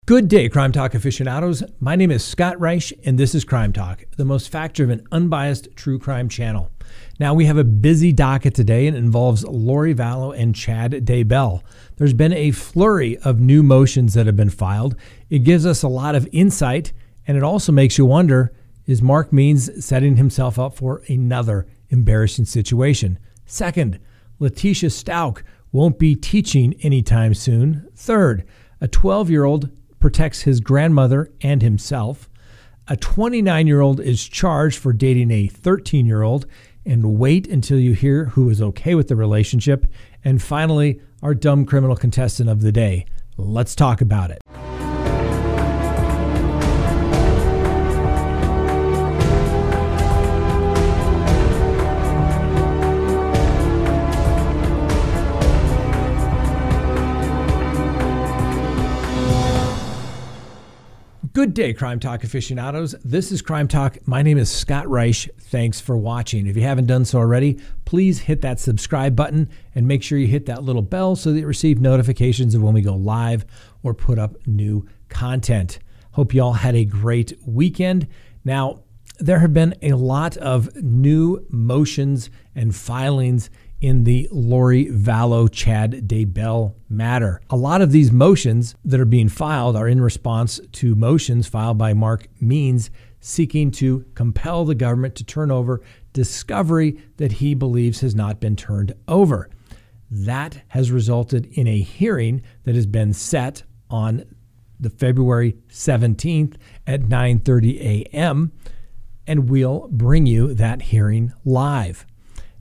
Good day, Crime Talk aficionados. My name is Scott Reisch, and this is Crime Talk, the most fact-driven, unbiased true crime channel. Now, we have a busy docket today, and it involves Lori Vallow and Chad Daybell. There's been a flurry of new motions that have been filed. It gives us a lot of insight, and it also makes you wonder, is Mark Means setting himself up for another embarrassing situation? Second, Leticia Stouk won't be teaching anytime soon. Third, a 12-year-old protects his grandmother and himself. A 29-year-old is charged for dating a 13-year-old, and wait until you hear who is okay with the relationship. And finally, our dumb criminal contestant of the day. Let's talk about it. Good day, Crime Talk aficionados. This is Crime Talk. My name is Scott Reisch. Thanks for watching. If you haven't done so already, please hit that subscribe button and make sure you hit that little bell so that you receive notifications of when we go live or put up new content. Hope you all had a great weekend. Now, there have been a lot of new motions and filings in the Lori Vallow Chad Daybell matter. A lot of these motions that are being filed are in response to motions filed by Mark Means seeking to compel the government to turn over discovery that he believes has not been turned over. That has resulted in a hearing that has been set on the February 17th at 9:30 a.m., and we'll bring you that hearing live.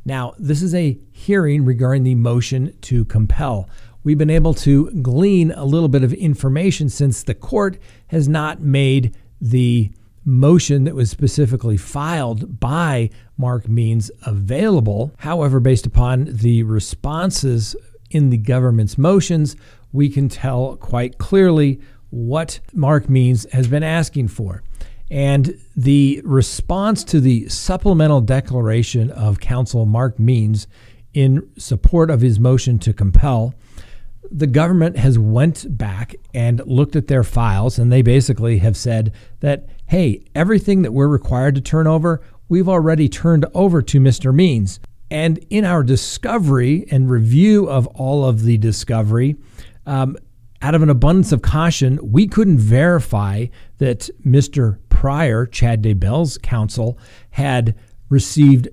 Now, this is a hearing regarding the motion to compel. We've been able to glean a little bit of information since the court has not made the motion that was specifically filed by Mark Means available. However, based upon the responses in the government's motions, we can tell quite clearly what Mark Means has been asking for. And the response to the supplemental declaration of counsel Mark Means in support of his motion to compel, the government has went back and looked at their files, and they basically have said that, hey, everything that we're required to turn over, we've already turned over to Mr. Means. And in our discovery and review of all of the discovery, out of an abundance of caution, we couldn't verify that Mr. Pryor, Chad Daybell's counsel, had received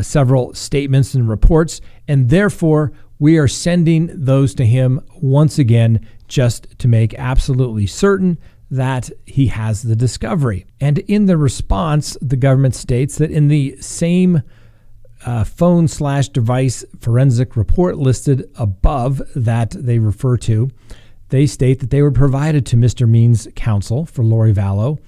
several statements and reports, and therefore we are sending those to him once again just to make absolutely certain that he has the discovery. And in the response, the government states that in the same phone/device forensic report listed above that they refer to, they state that they were provided to Mr. Means' counsel for Lori Vallow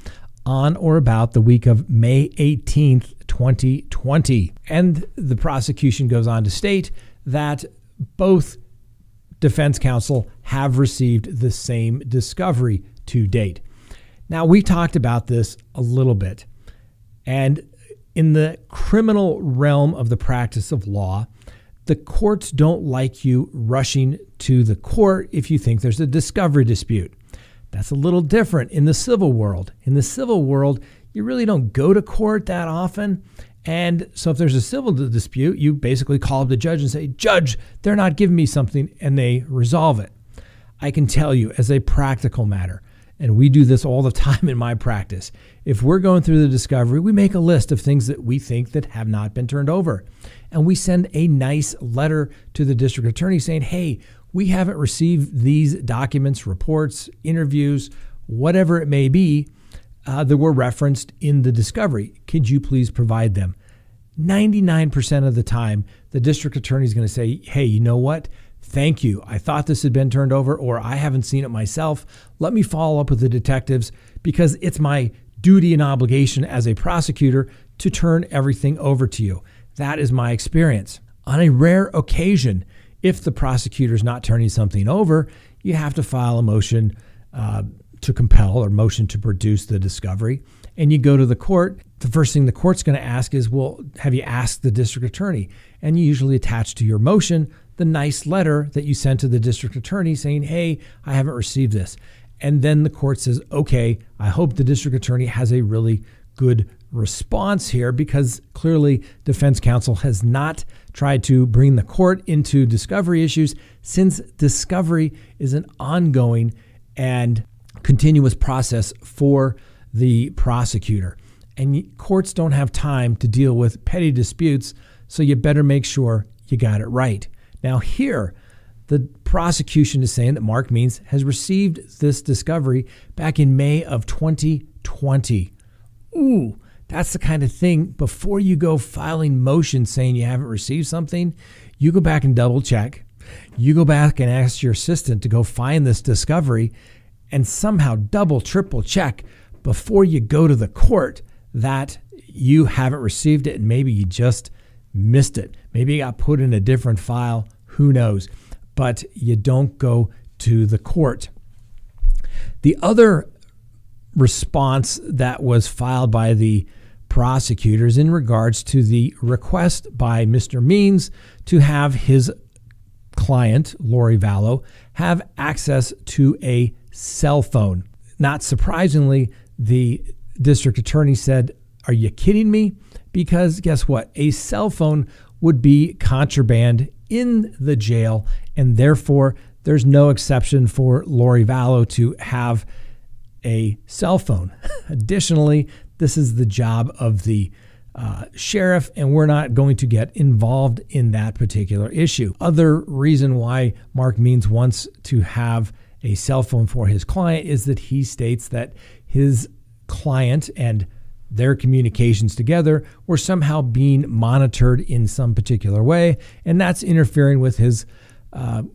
on or about the week of May 18th, 2020. And the prosecution goes on to state that both defense counsel have received the same discovery to date. Now, we talked about this a little bit. And in the criminal realm of the practice of law, the courts don't like you rushing to the court if you think there's a discovery dispute. That's a little different in the civil world. In the civil world, you really don't go to court that often. And so if there's a civil dispute, you basically call up the judge and say, "Judge, they're not giving me something," and they resolve it. I can tell you as a practical matter, and we do this all the time in my practice, if we're going through the discovery, we make a list of things that we think that have not been turned over. And we send a nice letter to the district attorney saying, hey, we haven't received these documents, reports, interviews, whatever it may be, that were referenced in the discovery. Could you please provide them? 99% of the time, the district attorney is going to say, hey, you know what? Thank you. I thought this had been turned over, or I haven't seen it myself. Let me follow up with the detectives because it's my duty and obligation as a prosecutor to turn everything over to you. That is my experience. On a rare occasion, if the prosecutor is not turning something over, you have to file a motion to compel or motion to produce the discovery. And you go to the court. The first thing the court's going to ask is, well, have you asked the district attorney? And you usually attach to your motion the nice letter that you sent to the district attorney saying, hey, I haven't received this. And then the court says, okay, I hope the district attorney has a really good response here, because clearly defense counsel has not tried to bring the court into discovery issues, since discovery is an ongoing and continuous process for the prosecutor. And courts don't have time to deal with petty disputes, so you better make sure you got it right. Now here, the prosecution is saying that Mark Means has received this discovery back in May of 2020. Ooh, that's the kind of thing, before you go filing motions saying you haven't received something, you go back and double check. You go back and ask your assistant to go find this discovery and somehow double, triple check before you go to the court that you haven't received it, and maybe you just missed it. Maybe it got put in a different file. Who knows? But you don't go to the court. The other response that was filed by the prosecutors in regards to the request by Mr. Means to have his client, Lori Vallow, have access to a cell phone. Not surprisingly, the district attorney said, "Are you kidding me?" Because guess what? A cell phone would be contraband in the jail, and therefore there's no exception for Lori Vallow to have a cell phone. Additionally, this is the job of the sheriff, and we're not going to get involved in that particular issue. Other reason why Mark Means wants to have a cell phone for his client is that he states that his client and their communications together were somehow being monitored in some particular way, and that's interfering with his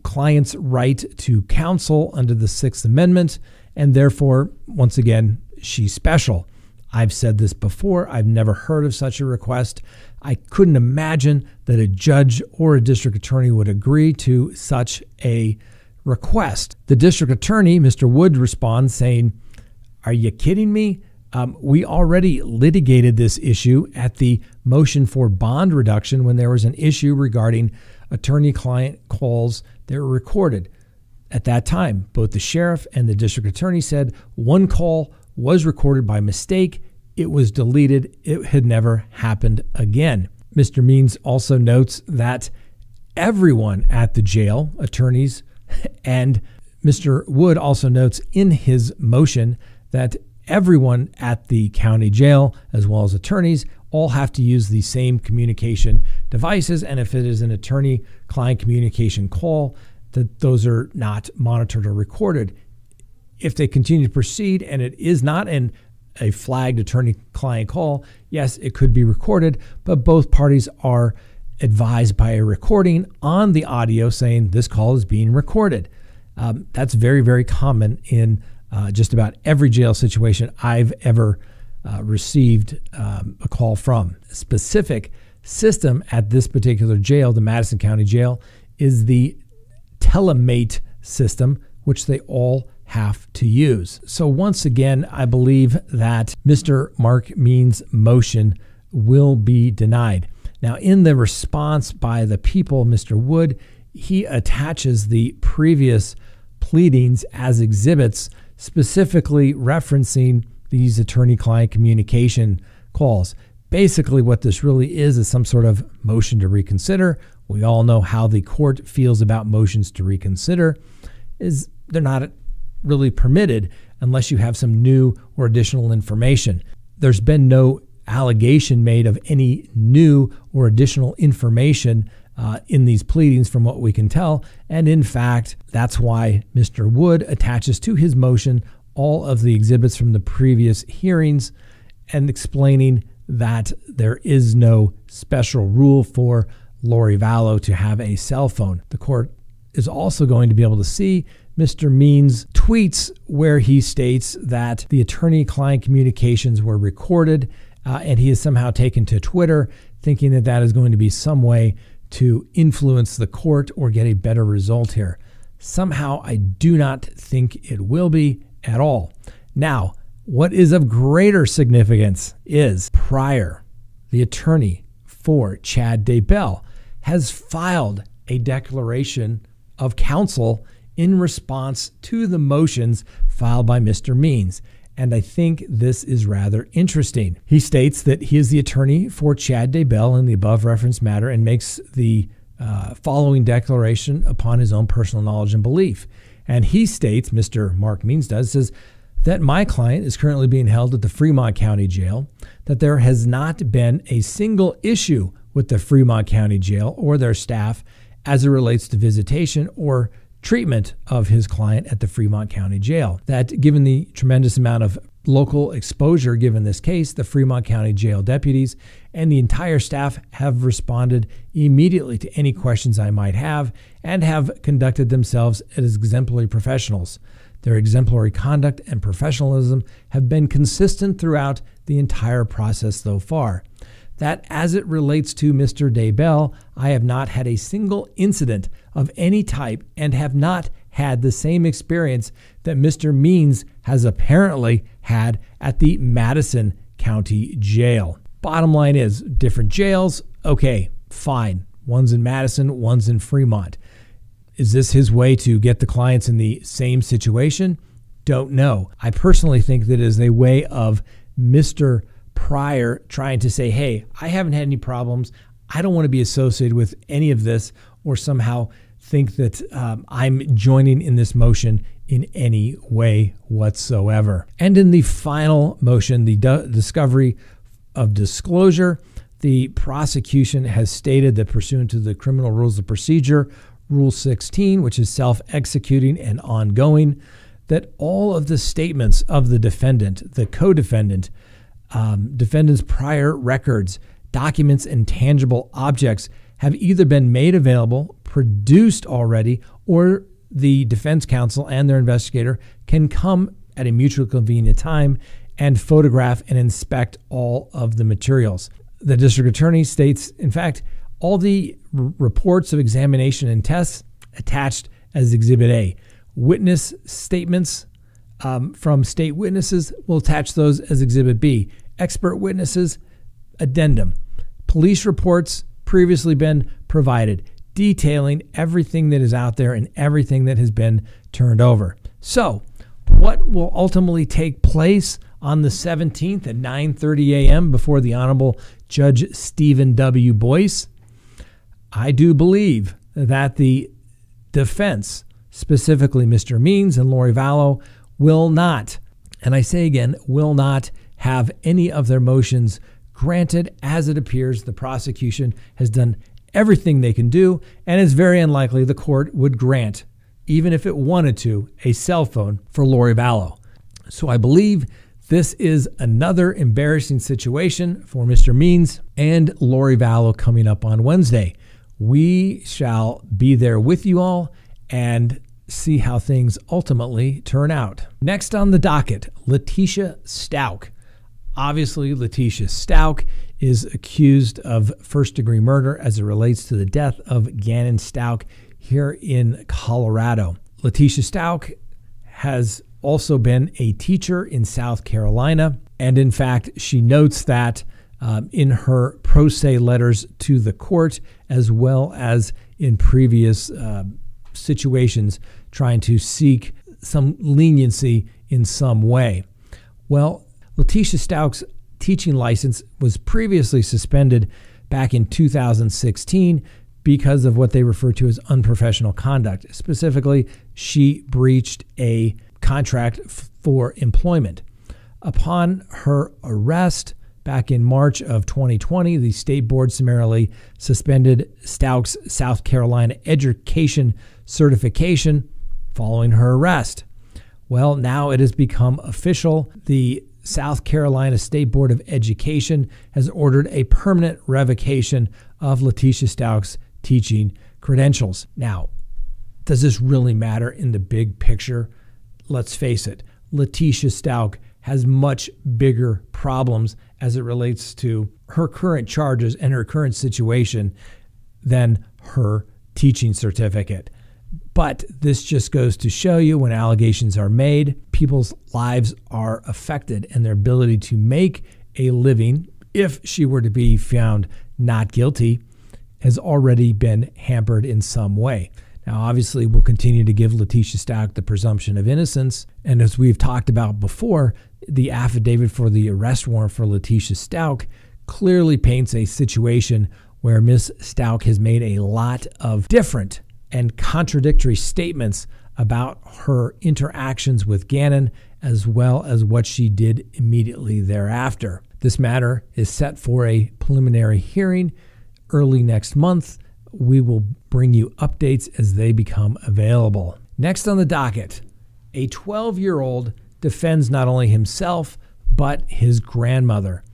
client's right to counsel under the Sixth Amendment, and therefore, once again, she's special. I've said this before. I've never heard of such a request. I couldn't imagine that a judge or a district attorney would agree to such a request. The district attorney, Mr. Wood, responds saying, "Are you kidding me? We already litigated this issue at the motion for bond reduction when there was an issue regarding attorney-client calls that were recorded. At that time, both the sheriff and the district attorney said one call was recorded by mistake. It was deleted. It had never happened again." Mr. Means also notes that everyone at the jail, attorneys, and Mr. Wood also notes in his motion that everyone at the county jail, as well as attorneys, all have to use the same communication devices. And if it is an attorney-client communication call, that those are not monitored or recorded. If they continue to proceed and it is not a flagged attorney-client call, yes, it could be recorded, but both parties are advised by a recording on the audio saying this call is being recorded. That's very, very common in just about every jail situation I've ever received a call from. A specific system at this particular jail, the Madison County Jail, is the telemate system, which they all have to use. So once again, I believe that Mr. Mark Means' motion will be denied. Now, in the response by the people, Mr. Wood, he attaches the previous pleadings as exhibits, specifically referencing these attorney-client communication calls. Basically, what this really is some sort of motion to reconsider. We all know how the court feels about motions to reconsider, is they're not really permitted unless you have some new or additional information. There's been no allegation made of any new or additional information in these pleadings from what we can tell. And in fact, that's why Mr. Wood attaches to his motion all of the exhibits from the previous hearings and explaining that there is no special rule for Lori Vallow to have a cell phone. The court is also going to be able to see Mr. Means' tweets where he states that the attorney-client communications were recorded and he is somehow taken to Twitter thinking that that is going to be some way to influence the court or get a better result here. Somehow, I do not think it will be at all. Now, what is of greater significance is Pryor, the attorney for Chad Daybell, has filed a declaration of counsel in response to the motions filed by Mr. Means. And I think this is rather interesting. He states that he is the attorney for Chad Daybell in the above referenced matter and makes the following declaration upon his own personal knowledge and belief. And he states, Mr. Mark Means says that my client is currently being held at the Fremont County Jail, that there has not been a single issue with the Fremont County Jail or their staff as it relates to visitation or treatment of his client at the Fremont County Jail. That given the tremendous amount of local exposure given this case, the Fremont County Jail deputies and the entire staff have responded immediately to any questions I might have and have conducted themselves as exemplary professionals. Their exemplary conduct and professionalism have been consistent throughout the entire process so far. That as it relates to Mr. Daybell, I have not had a single incident of any type and have not had the same experience that Mr. Means has apparently had at the Madison County Jail. Bottom line is, different jails, okay, fine. One's in Madison, one's in Fremont. Is this his way to get the clients in the same situation? Don't know. I personally think that it is a way of Mr. Pryor trying to say, hey, I haven't had any problems. I don't want to be associated with any of this or somehow think that I'm joining in this motion in any way whatsoever. And in the final motion, the discovery of disclosure, the prosecution has stated that pursuant to the Criminal Rules of Procedure, Rule 16, which is self-executing and ongoing, that all of the statements of the defendant, the co-defendant, defendant's prior records, documents, and tangible objects have either been made available, produced already, or the defense counsel and their investigator can come at a mutually convenient time and photograph and inspect all of the materials. The district attorney states, in fact, all the reports of examination and tests attached as Exhibit A. Witness statements from state witnesses, will attach those as Exhibit B. Expert witnesses, addendum. Police reports previously been provided, detailing everything that is out there and everything that has been turned over. So, what will ultimately take place on the 17th at 9:30 a.m. before the Honorable Judge Stephen W. Boyce? I do believe that the defense, specifically Mr. Means and Lori Vallow, will not, and I say again, will not have any of their motions granted, as it appears the prosecution has done everything they can do, and it's very unlikely the court would grant, even if it wanted to, a cell phone for Lori Vallow. So I believe this is another embarrassing situation for Mr. Means and Lori Vallow coming up on Wednesday. We shall be there with you all and see how things ultimately turn out. Next on the docket, Leticia Stouk. Obviously, Leticia Stouk is accused of first-degree murder as it relates to the death of Gannon Stouk here in Colorado. Leticia Stouk has also been a teacher in South Carolina, and in fact, she notes that in her pro se letters to the court, as well as in previous situations, trying to seek some leniency in some way. Well, Leticia Stouk's teaching license was previously suspended back in 2016 because of what they refer to as unprofessional conduct. Specifically, she breached a contract for employment. Upon her arrest back in March of 2020, the state board summarily suspended Stouk's South Carolina education certification following her arrest. Well, now it has become official. The South Carolina State Board of Education has ordered a permanent revocation of Leticia Stouk's teaching credentials. Now, does this really matter in the big picture? Let's face it, Leticia Stouk has much bigger problems as it relates to her current charges and her current situation than her teaching certificate. But this just goes to show you when allegations are made, people's lives are affected and their ability to make a living, if she were to be found not guilty, has already been hampered in some way. Now, obviously, we'll continue to give Leticia Stouk the presumption of innocence. And as we've talked about before, the affidavit for the arrest warrant for Leticia Stouk clearly paints a situation where Miss Stouk has made a lot of different and contradictory statements about her interactions with Gannon, as well as what she did immediately thereafter. This matter is set for a preliminary hearing early next month. We will bring you updates as they become available. Next on the docket, a 12-year-old defends not only himself, but his grandmother.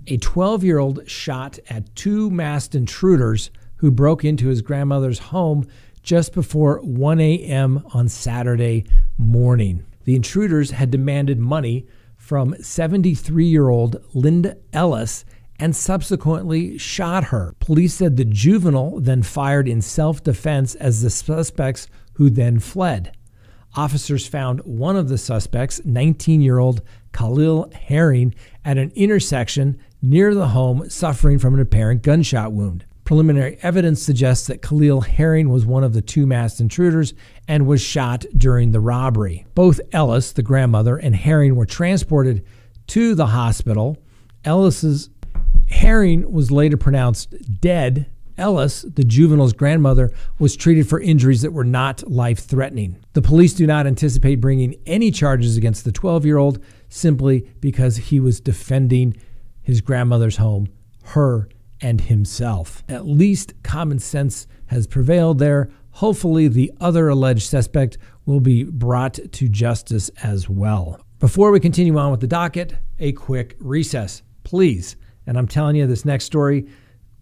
A 12-year-old shot at two masked intruders who broke into his grandmother's home just before 1 a.m. on Saturday morning. The intruders had demanded money from 73-year-old Linda Ellis and subsequently shot her. Police said the juvenile then fired in self-defense as the suspects, who then fled. Officers found one of the suspects, 19-year-old Khalil Herring, at an intersection near the home, suffering from an apparent gunshot wound. Preliminary evidence suggests that Khalil Herring was one of the two masked intruders and was shot during the robbery. Both Ellis, the grandmother, and Herring were transported to the hospital. Herring was later pronounced dead. Ellis, the juvenile's grandmother, was treated for injuries that were not life-threatening. The police do not anticipate bringing any charges against the 12-year-old simply because he was defending his grandmother's home, her and himself. At least common sense has prevailed there. Hopefully the other alleged suspect will be brought to justice as well. Before we continue on with the docket, a quick recess, please. And I'm telling you, this next story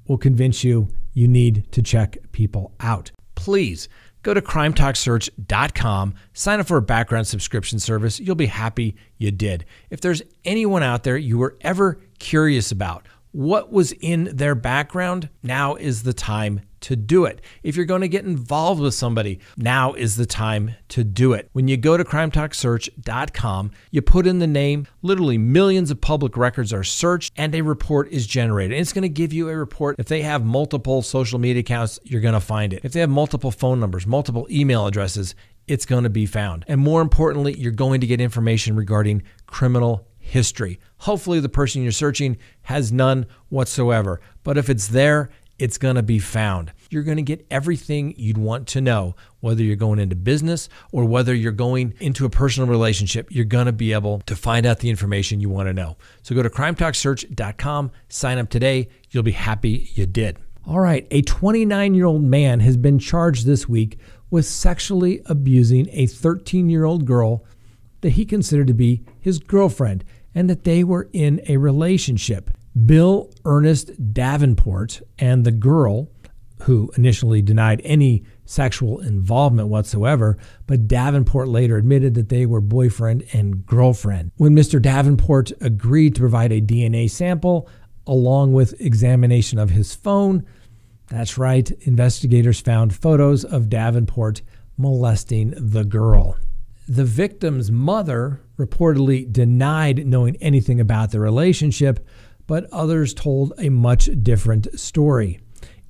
will convince you need to check people out. Please go to CrimeTalkSearch.com, sign up for a background subscription service. You'll be happy you did. If there's anyone out there you were ever curious about what was in their background, now is the time to do it. If you're going to get involved with somebody, now is the time to do it. When you go to CrimeTalkSearch.com, you put in the name, literally millions of public records are searched, and a report is generated. And it's going to give you a report. If they have multiple social media accounts, you're going to find it. If they have multiple phone numbers, multiple email addresses, it's going to be found. And more importantly, you're going to get information regarding criminal history. Hopefully the person you're searching has none whatsoever. But if it's there, it's going to be found. You're going to get everything you'd want to know, whether you're going into business or whether you're going into a personal relationship. You're going to be able to find out the information you want to know. So go to CrimeTalkSearch.com, sign up today. You'll be happy you did. All right, a 29-year-old man has been charged this week with sexually abusing a 13-year-old girl that he considered to be his girlfriend and that they were in a relationship. Bill Ernest Davenport and the girl, who initially denied any sexual involvement whatsoever, but Davenport later admitted that they were boyfriend and girlfriend. When Mr. Davenport agreed to provide a DNA sample along with examination of his phone, that's right, investigators found photos of Davenport molesting the girl. The victim's mother reportedly denied knowing anything about the relationship, but others told a much different story.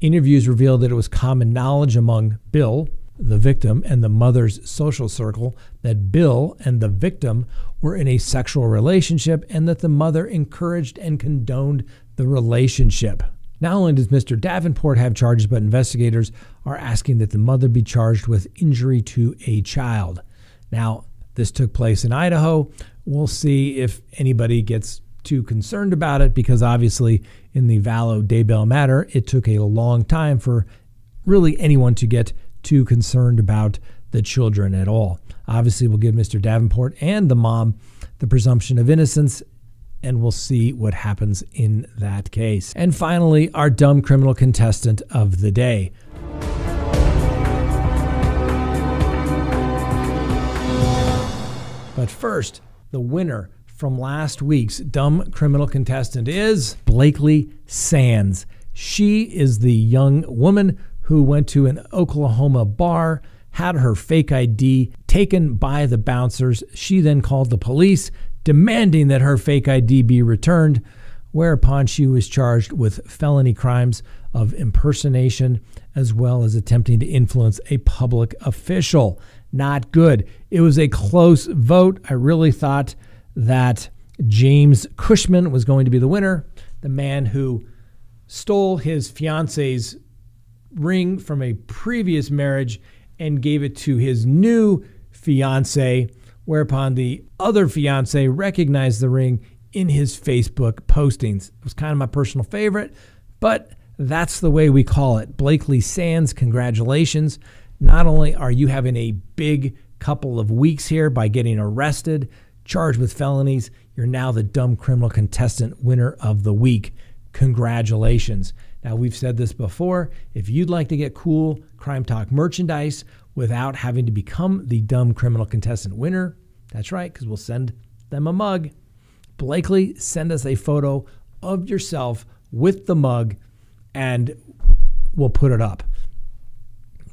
Interviews revealed that it was common knowledge among Bill, the victim, and the mother's social circle that Bill and the victim were in a sexual relationship and that the mother encouraged and condoned the relationship. Not only does Mr. Davenport have charges, but investigators are asking that the mother be charged with injury to a child. Now, this took place in Idaho. We'll see if anybody gets too concerned about it, because obviously in the Vallow Daybell matter, it took a long time for really anyone to get too concerned about the children at all. Obviously, we'll give Mr. Davenport and the mom the presumption of innocence, and we'll see what happens in that case. And finally, our dumb criminal contestant of the day. But first, the winner from last week's dumb criminal contestant is Blakely Sands. She is the young woman who went to an Oklahoma bar, had her fake ID taken by the bouncers. She then called the police, demanding that her fake ID be returned, whereupon she was charged with felony crimes of impersonation as well as attempting to influence a public official. Not good. It was a close vote. I really thought that James Cushman was going to be the winner, the man who stole his fiance's ring from a previous marriage and gave it to his new fiance, whereupon the other fiance recognized the ring in his Facebook postings. It was kind of my personal favorite, but that's the way we call it. Blakely Sands, congratulations. Not only are you having a big couple of weeks here by getting arrested, charged with felonies, you're now the dumb criminal contestant winner of the week. Congratulations. Now, we've said this before. If you'd like to get cool Crime Talk merchandise without having to become the dumb criminal contestant winner, that's right, because we'll send them a mug. Blakely, send us a photo of yourself with the mug and we'll put it up.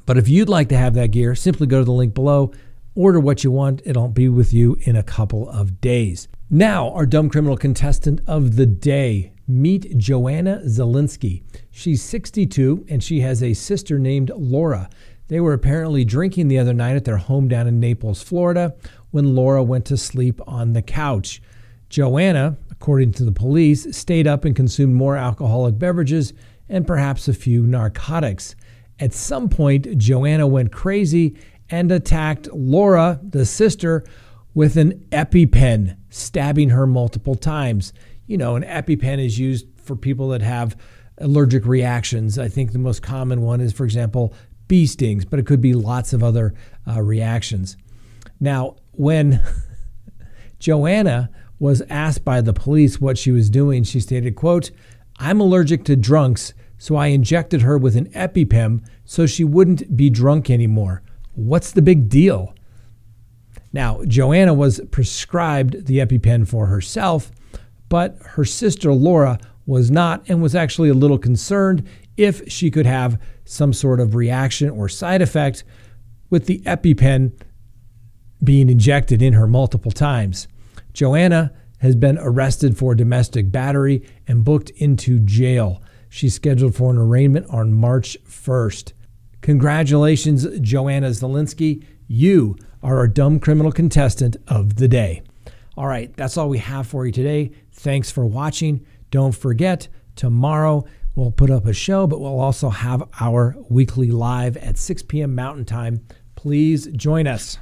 But if you'd like to have that gear, simply go to the link below, order what you want. It'll be with you in a couple of days. Now, our dumb criminal contestant of the day. Meet Joanna Zielinski. She's 62 and she has a sister named Laura. They were apparently drinking the other night at their home down in Naples, Florida, when Laura went to sleep on the couch. Joanna, according to the police, stayed up and consumed more alcoholic beverages and perhaps a few narcotics. At some point, Joanna went crazy and attacked Laura, the sister, with an EpiPen, stabbing her multiple times. You know, an EpiPen is used for people that have allergic reactions. I think the most common one is, for example, bee stings, but it could be lots of other reactions. Now, when Joanna was asked by the police what she was doing, she stated, quote, "I'm allergic to drunks, so I injected her with an EpiPen so she wouldn't be drunk anymore. What's the big deal?" Now, Joanna was prescribed the EpiPen for herself, but her sister Laura was not and was actually a little concerned if she could have some sort of reaction or side effect with the EpiPen being injected in her multiple times. Joanna has been arrested for domestic battery and booked into jail. She's scheduled for an arraignment on March 1st. Congratulations, Joanna Zielinski. You are our dumb criminal contestant of the day. All right, that's all we have for you today. Thanks for watching. Don't forget, tomorrow we'll put up a show, but we'll also have our weekly live at 6 p.m. Mountain Time. Please join us.